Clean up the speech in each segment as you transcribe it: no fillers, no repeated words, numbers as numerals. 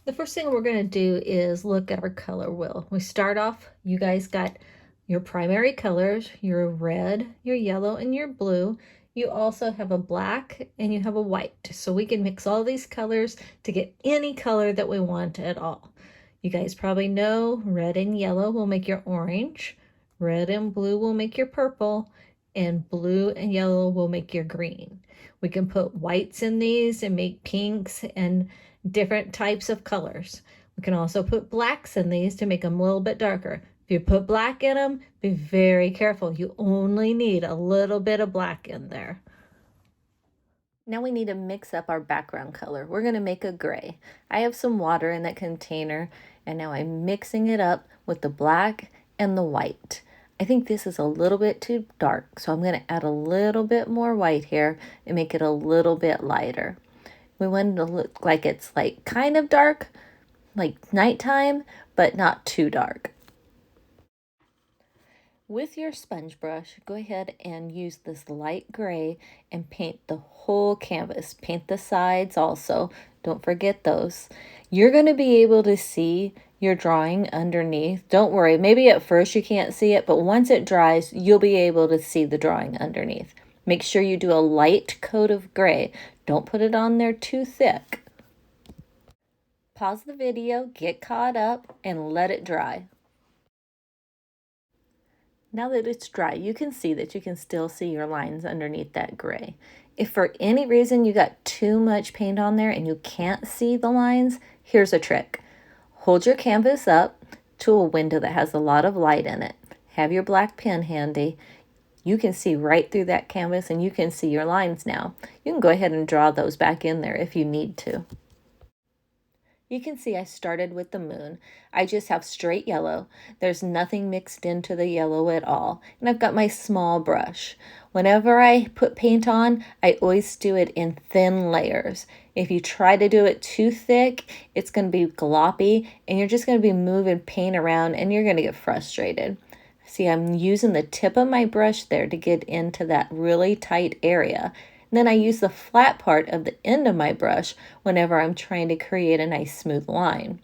The first thing we're going to do is look at our color wheel. We start off, you guys got your primary colors, your red, your yellow, and your blue. You also have a black and you have a white. So we can mix all these colors to get any color that we want at all. You guys probably know red and yellow will make your orange, red and blue will make your purple, and blue and yellow will make your green. We can put whites in these and make pinks and different types of colors. We can also put blacks in these to make them a little bit darker. If you put black in them, be very careful. You only need a little bit of black in there. Now we need to mix up our background color. We're going to make a gray. I have some water in that container, and now I'm mixing it up with the black and the white. I think this is a little bit too dark, so I'm going to add a little bit more white here and make it a little bit lighter. We want it to look like it's like kind of dark, like nighttime, but not too dark. With your sponge brush, go ahead and use this light gray and paint the whole canvas. Paint the sides also. Don't forget those. You're going to be able to see your drawing underneath. Don't worry, maybe at first you can't see it, but once it dries, you'll be able to see the drawing underneath. Make sure you do a light coat of gray. Don't put it on there too thick. Pause the video, get caught up, and let it dry. Now that it's dry, you can see that you can still see your lines underneath that gray. If for any reason you got too much paint on there and you can't see the lines, here's a trick. Hold your canvas up to a window that has a lot of light in it. Have your black pen handy. You can see right through that canvas and you can see your lines now. You can go ahead and draw those back in there if you need to. You can see I started with the moon. I just have straight yellow. There's nothing mixed into the yellow at all. And I've got my small brush. Whenever I put paint on, I always do it in thin layers. If you try to do it too thick, it's going to be gloppy and you're just going to be moving paint around and you're going to get frustrated. See, I'm using the tip of my brush there to get into that really tight area. Then I use the flat part of the end of my brush whenever I'm trying to create a nice smooth line.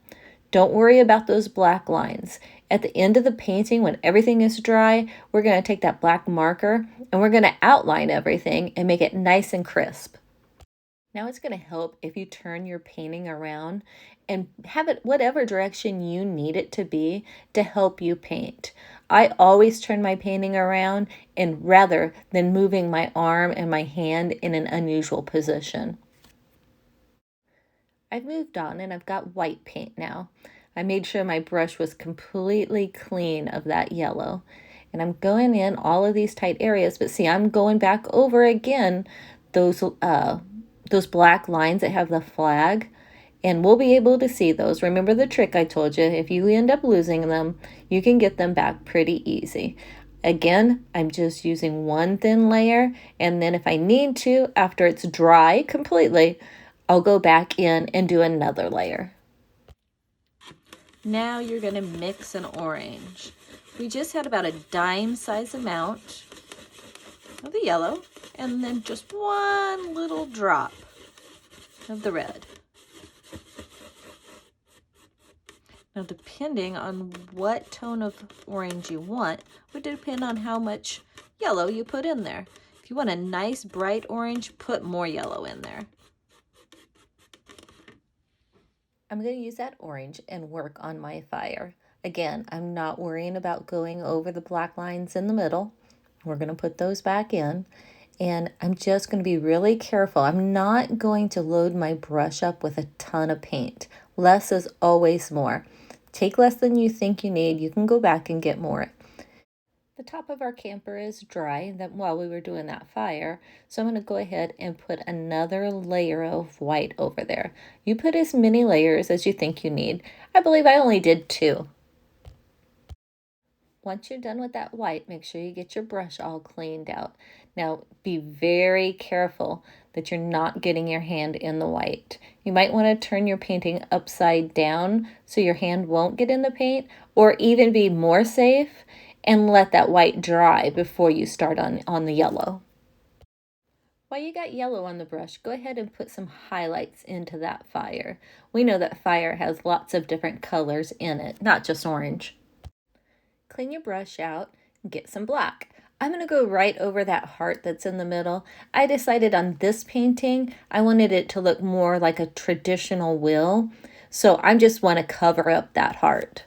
Don't worry about those black lines. At the end of the painting, when everything is dry, we're going to take that black marker and we're going to outline everything and make it nice and crisp. Now it's going to help if you turn your painting around and have it whatever direction you need it to be to help you paint. I always turn my painting around and rather than moving my arm and my hand in an unusual position. I've moved on and I've got white paint now. I made sure my brush was completely clean of that yellow. And I'm going in all of these tight areas, but see, I'm going back over again those black lines that have the flag, and we'll be able to see those. Remember the trick I told you, if you end up losing them, you can get them back pretty easy. Again, I'm just using one thin layer, and then if I need to, after it's dry completely, I'll go back in and do another layer. Now you're going to mix an orange. We just had about a dime size amount of the yellow, and then just one little drop of the red. Now, depending on what tone of orange you want, would depend on how much yellow you put in there. If you want a nice bright orange, put more yellow in there. I'm going to use that orange and work on my fire. Again, I'm not worrying about going over the black lines in the middle. We're going to put those back in. And I'm just going to be really careful. I'm not going to load my brush up with a ton of paint. Less is always more. Take less than you think you need. You can go back and get more. The top of our camper is dry while we were doing that fire, so I'm going to go ahead and put another layer of white over there. You put as many layers as you think you need. I believe I only did 2. Once you're done with that white, make sure you get your brush all cleaned out. Now, be very careful that you're not getting your hand in the white. You might want to turn your painting upside down so your hand won't get in the paint, or even be more safe and let that white dry before you start on the yellow. While you got yellow on the brush, go ahead and put some highlights into that fire. We know that fire has lots of different colors in it, not just orange. Clean your brush out and get some black. I'm going to go right over that heart that's in the middle. I decided on this painting, I wanted it to look more like a traditional wheel, so I just want to cover up that heart.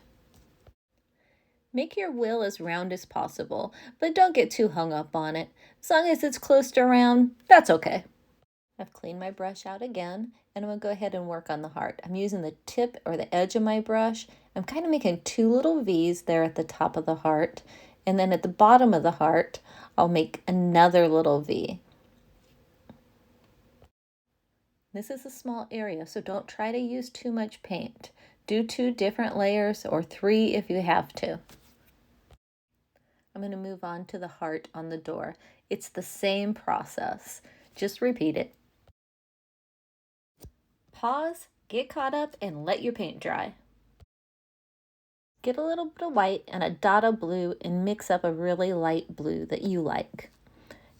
Make your wheel as round as possible, but don't get too hung up on it. As long as it's close to round, that's okay. I've cleaned my brush out again, and I'm going to go ahead and work on the heart. I'm using the tip or the edge of my brush. I'm kind of making two little V's there at the top of the heart, and then at the bottom of the heart, I'll make another little V. This is a small area, so don't try to use too much paint. Do 2 different layers or 3 if you have to. I'm going to move on to the heart on the door. It's the same process. Just repeat it. Pause, get caught up, and let your paint dry. Get a little bit of white and a dot of blue and mix up a really light blue that you like.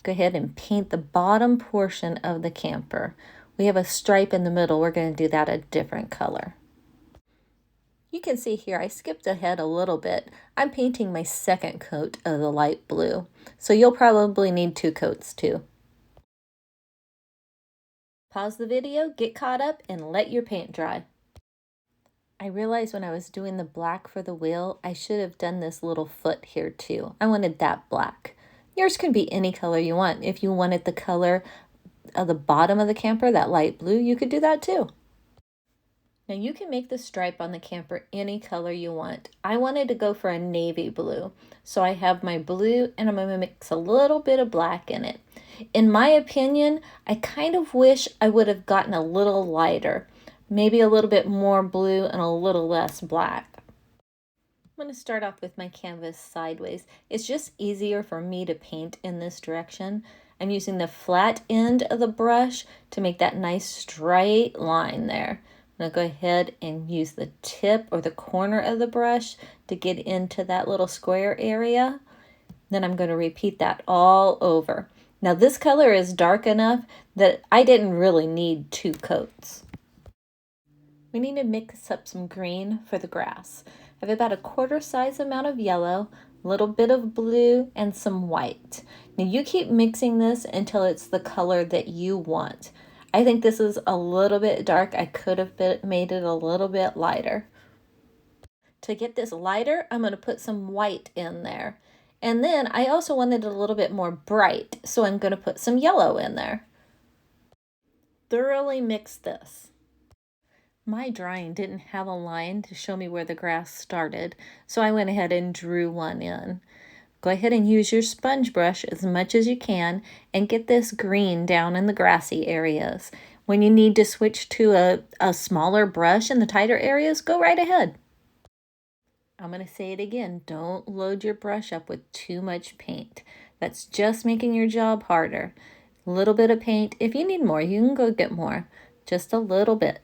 Go ahead and paint the bottom portion of the camper. We have a stripe in the middle. We're going to do that a different color. You can see here I skipped ahead a little bit. I'm painting my second coat of the light blue, so you'll probably need 2 coats too. Pause the video, get caught up, and let your paint dry. I realized when I was doing the black for the wheel, I should have done this little foot here too. I wanted that black. Yours can be any color you want. If you wanted the color of the bottom of the camper, that light blue, you could do that too. Now you can make the stripe on the camper any color you want. I wanted to go for a navy blue, so I have my blue and I'm going to mix a little bit of black in it. In my opinion, I kind of wish I would have gotten a little lighter, maybe a little bit more blue and a little less black. I'm going to start off with my canvas sideways. It's just easier for me to paint in this direction. I'm using the flat end of the brush to make that nice straight line there. I'm going to go ahead and use the tip or the corner of the brush to get into that little square area. Then I'm going to repeat that all over. Now this color is dark enough that I didn't really need 2 coats. We need to mix up some green for the grass. I have about a quarter size amount of yellow, a little bit of blue, and some white. Now you keep mixing this until it's the color that you want. I think this is a little bit dark. I could have made it a little bit lighter. To get this lighter, I'm going to put some white in there. And then I also wanted it a little bit more bright, so I'm going to put some yellow in there. Thoroughly mix this. My drawing didn't have a line to show me where the grass started, so I went ahead and drew one in. Go ahead and use your sponge brush as much as you can and get this green down in the grassy areas. When you need to switch to a smaller brush in the tighter areas, go right ahead. I'm going to say it again, don't load your brush up with too much paint. That's just making your job harder. A little bit of paint. If you need more, you can go get more. Just a little bit.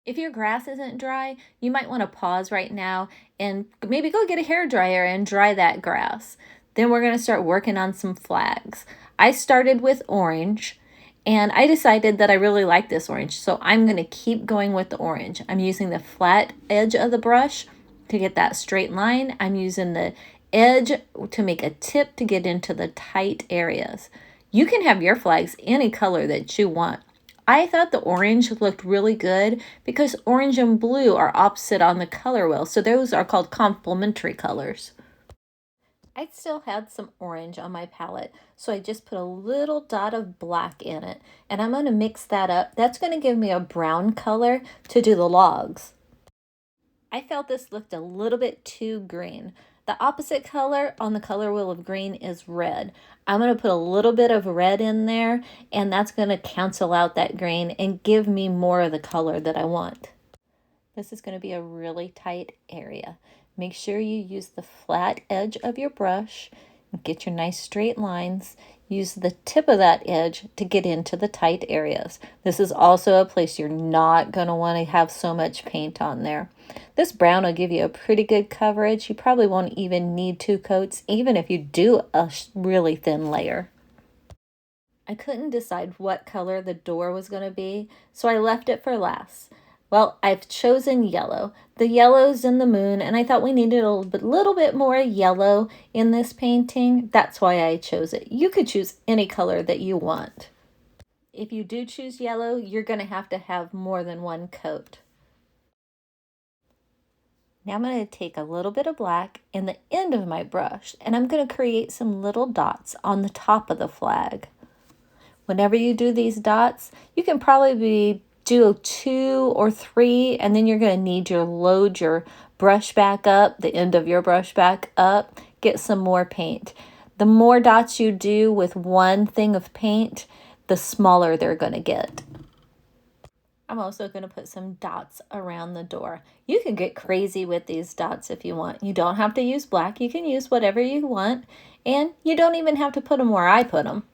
If your grass isn't dry, you might want to pause right now and maybe go get a hairdryer and dry that grass. Then we're going to start working on some flags. I started with orange and I decided that I really like this orange, so I'm going to keep going with the orange. I'm using the flat edge of the brush to get that straight line. I'm using the edge to make a tip to get into the tight areas. You can have your flags any color that you want. I thought the orange looked really good because orange and blue are opposite on the color wheel, so those are called complementary colors. I still had some orange on my palette, so I just put a little dot of black in it, and I'm going to mix that up. That's going to give me a brown color to do the logs. I felt this looked a little bit too green. The opposite color on the color wheel of green is red. I'm going to put a little bit of red in there, and that's going to cancel out that green and give me more of the color that I want. This is going to be a really tight area. Make sure you use the flat edge of your brush and get your nice straight lines. Use the tip of that edge to get into the tight areas. This is also a place you're not going to want to have so much paint on there. This brown will give you a pretty good coverage. You probably won't even need 2 coats, even if you do a really thin layer. I couldn't decide what color the door was going to be, so I left it for last. Well, I've chosen yellow. The yellow's in the moon, and I thought we needed a little bit more yellow in this painting. That's why I chose it. You could choose any color that you want. If you do choose yellow, you're going to have more than one coat. Now I'm going to take a little bit of black in the end of my brush, and I'm going to create some little dots on the top of the flag. Whenever you do these dots, you can probably do 2 or 3, and then you're going to need to load your brush back up, the end of your brush back up, get some more paint. The more dots you do with one thing of paint, the smaller they're going to get. I'm also going to put some dots around the door. You can get crazy with these dots if you want. You don't have to use black. You can use whatever you want, and you don't even have to put them where I put them.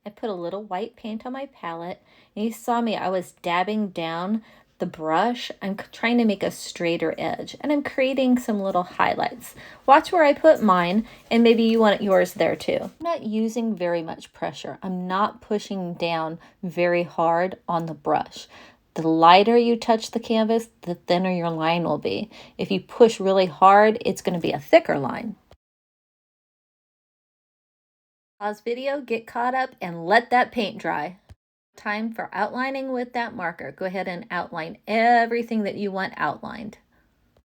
I put a little white paint on my palette, and you saw me, I was dabbing down the brush. I'm trying to make a straighter edge, and I'm creating some little highlights. Watch where I put mine, and maybe you want yours there too. I'm not using very much pressure. I'm not pushing down very hard on the brush. The lighter you touch the canvas, the thinner your line will be. If you push really hard, it's going to be a thicker line. Pause video, get caught up, and let that paint dry. Time for outlining with that marker. Go ahead and outline everything that you want outlined.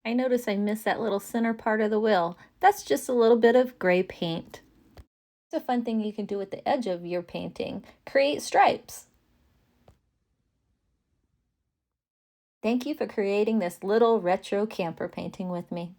I notice I missed that little center part of the wheel. That's just a little bit of gray paint. It's a fun thing you can do with the edge of your painting. Create stripes. Thank you for creating this little retro camper painting with me.